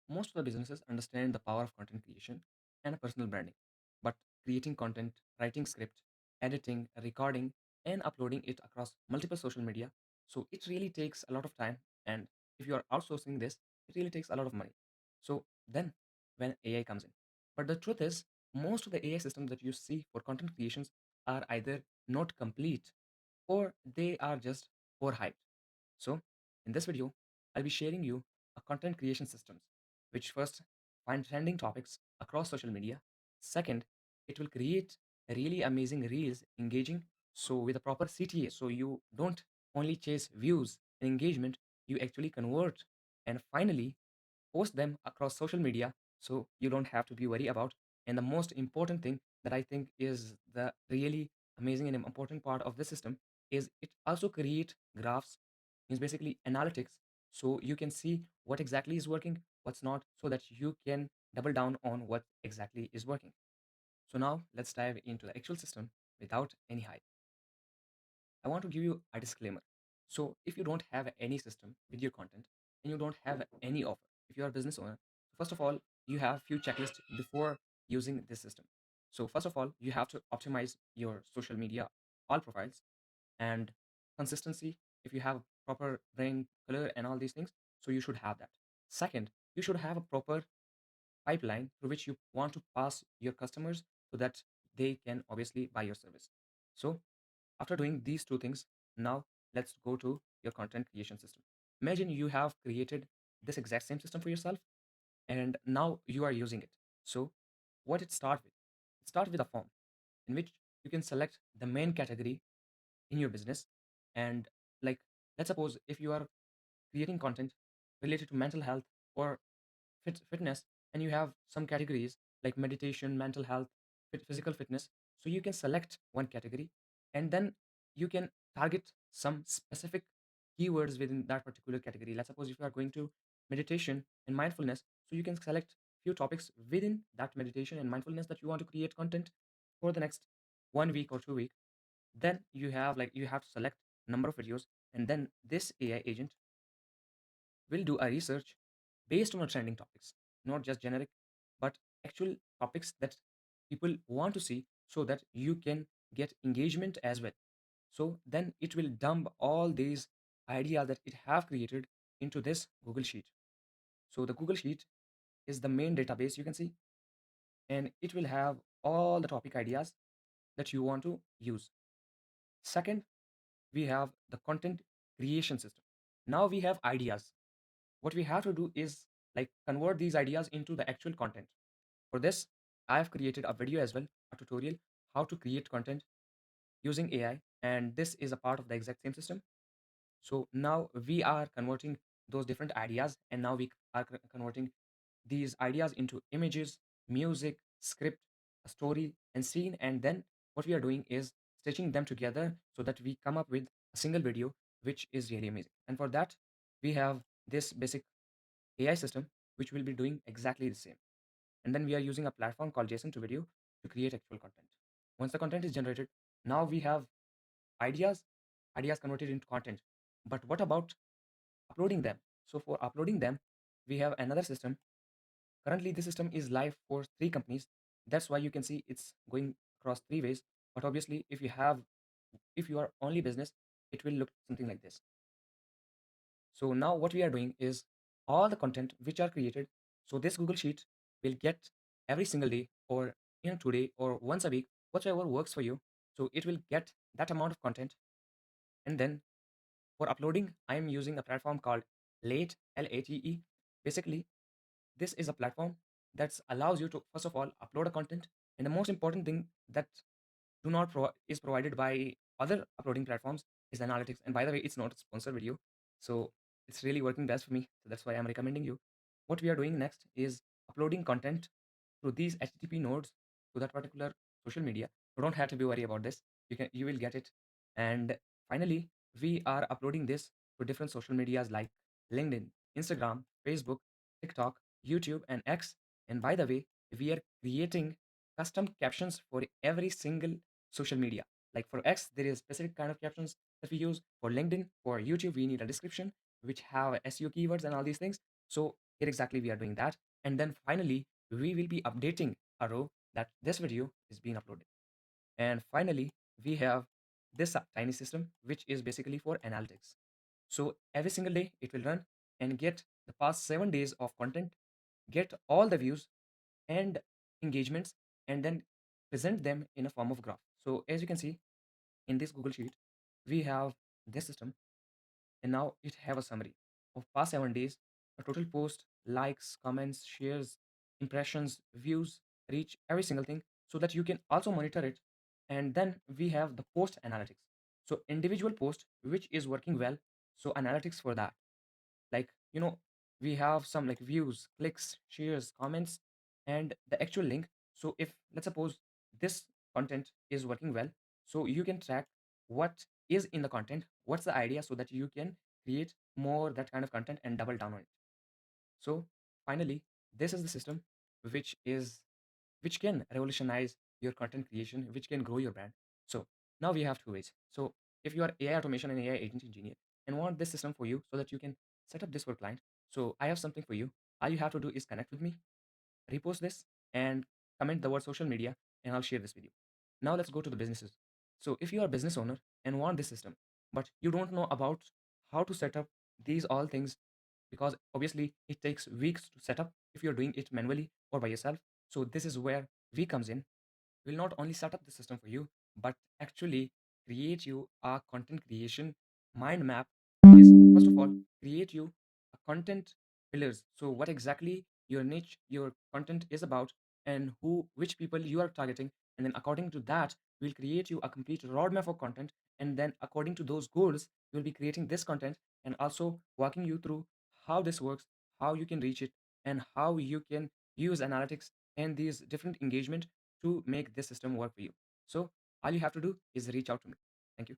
Most of the businesses understand the power of content creation and personal branding. But creating content, writing script, editing, recording, and uploading it across multiple social media, so it really takes a lot of time. And if you are outsourcing this, it really takes a lot of money. So then when AI comes in. But the truth is, most of the AI systems that you see for content creations are either not complete or they are just overhyped. So, in this video, I'll be sharing you a content creation systems, which first find trending topics across social media. Second, it will create really amazing reels, engaging, so with a proper CTA, so you don't only chase views and engagement, you actually convert. And finally, post them across social media so you don't have to be worried about. And the most important thing that I think is the really amazing and important part of this system is it also create graphs, is basically analytics, so you can see what exactly is working, what's not, so that you can double down on what exactly is working. So now let's dive into the actual system without any hype. I want to give you a disclaimer. So, if you don't have any system with your content and you don't have any offer, if you are a business owner, first of all, you have few checklists before using this system. So, first of all, you have to optimize your social media all profiles and consistency. If you have proper brand color and all these things, so you should have that. Second, you should have a proper pipeline through which you want to pass your customers so that they can obviously buy your service. So after doing these two things, now let's go to your content creation system. Imagine you have created this exact same system for yourself and now you are using it. So what it start with? It start with a form in which you can select the main category in your business. And like, let's suppose if you are creating content related to mental health or fitness, and you have some categories like meditation, mental health, physical fitness, so you can select one category and then you can target some specific keywords within that particular category. Let's suppose if you are going to meditation and mindfulness, so you can select few topics within that meditation and mindfulness that you want to create content for the next 1 week or 2 week. Then you have to select number of videos, and then this AI agent will do a research based on the trending topics, not just generic, but actual topics that people want to see so that you can get engagement as well. So then it will dump all these ideas that it have created into this Google Sheet. So the Google Sheet is the main database you can see, and it will have all the topic ideas that you want to use. Second, we have the content creation system. Now we have ideas. What we have to do is like convert these ideas into the actual content. For this, I have created a video as well, a tutorial how to create content using AI, and this is a part of the exact same system. So now we are converting those different ideas, and now we are converting these ideas into images, music, script, a story, and scene. And then what we are doing is stitching them together so that we come up with a single video, which is really amazing. And for that, we have this basic AI system, which will be doing exactly the same. And then we are using a platform called JSON to video to create actual content. Once the content is generated, now we have ideas, ideas converted into content. But what about uploading them? So for uploading them, we have another system. Currently, this system is live for 3 companies. That's why you can see it's going across 3 ways. But obviously, if you are only business, it will look something like this. So now what we are doing is all the content which are created. So this Google Sheet will get every single day or today or once a week, whatever works for you. So it will get that amount of content. And then for uploading, I am using a platform called Late, Late. Basically, this is a platform that allows you to, first of all, upload a content. And the most important thing that do not is provided by other uploading platforms is analytics. And by the way, it's not a sponsored video, so it's really working best for me. So that's why I'm recommending you. What we are doing next is uploading content through these HTTP nodes to that particular social media. You don't have to be worried about this. You will get it. And finally, we are uploading this to different social medias like LinkedIn, Instagram, Facebook, TikTok, YouTube, and X. And by the way, we are creating custom captions for every single social media. Like for X, there is specific kind of captions that we use. For LinkedIn, for YouTube, we need a description which have SEO keywords and all these things. So here exactly we are doing that. And then finally, we will be updating a row that this video is being uploaded. And finally, we have this tiny system, which is basically for analytics. So every single day it will run and get the past 7 days of content, get all the views and engagements, and then present them in a form of graph. So as you can see in this Google Sheet, we have this system, and now it have a summary of past 7 days, a total post, likes, comments, shares, impressions, views, reach, every single thing, so that you can also monitor it. And then we have the post analytics. So individual post which is working well, so analytics for that, like we have some like views, clicks, shares, comments, and the actual link. So if let's suppose this content is working well, so you can track what is in the content, what's the idea, so that you can create more that kind of content and double down on it. So finally, this is the system which is which can revolutionize your content creation, which can grow your brand. So now we have two ways. So if you are AI automation and AI agent engineer and want this system for you so that you can set up this for client, so I have something for you. All you have to do is connect with me, repost this, and comment the word social media, and I'll share this with you. Now let's go to the businesses. So if you are a business owner and want this system, but you don't know about how to set up these all things, because obviously it takes weeks to set up if you're doing it manually or by yourself. So this is where we comes in. We'll not only set up the system for you, but actually create you a content creation mind map. Is first of all create you a content pillars. So what exactly your niche, your content is about, and who, which people you are targeting, and then according to that, we'll create you a complete roadmap for content. And then according to those goals, you'll be creating this content and also walking you through how this works, how you can reach it, and how you can use analytics and these different engagement to make this system work for you. So all you have to do is reach out to me. Thank you.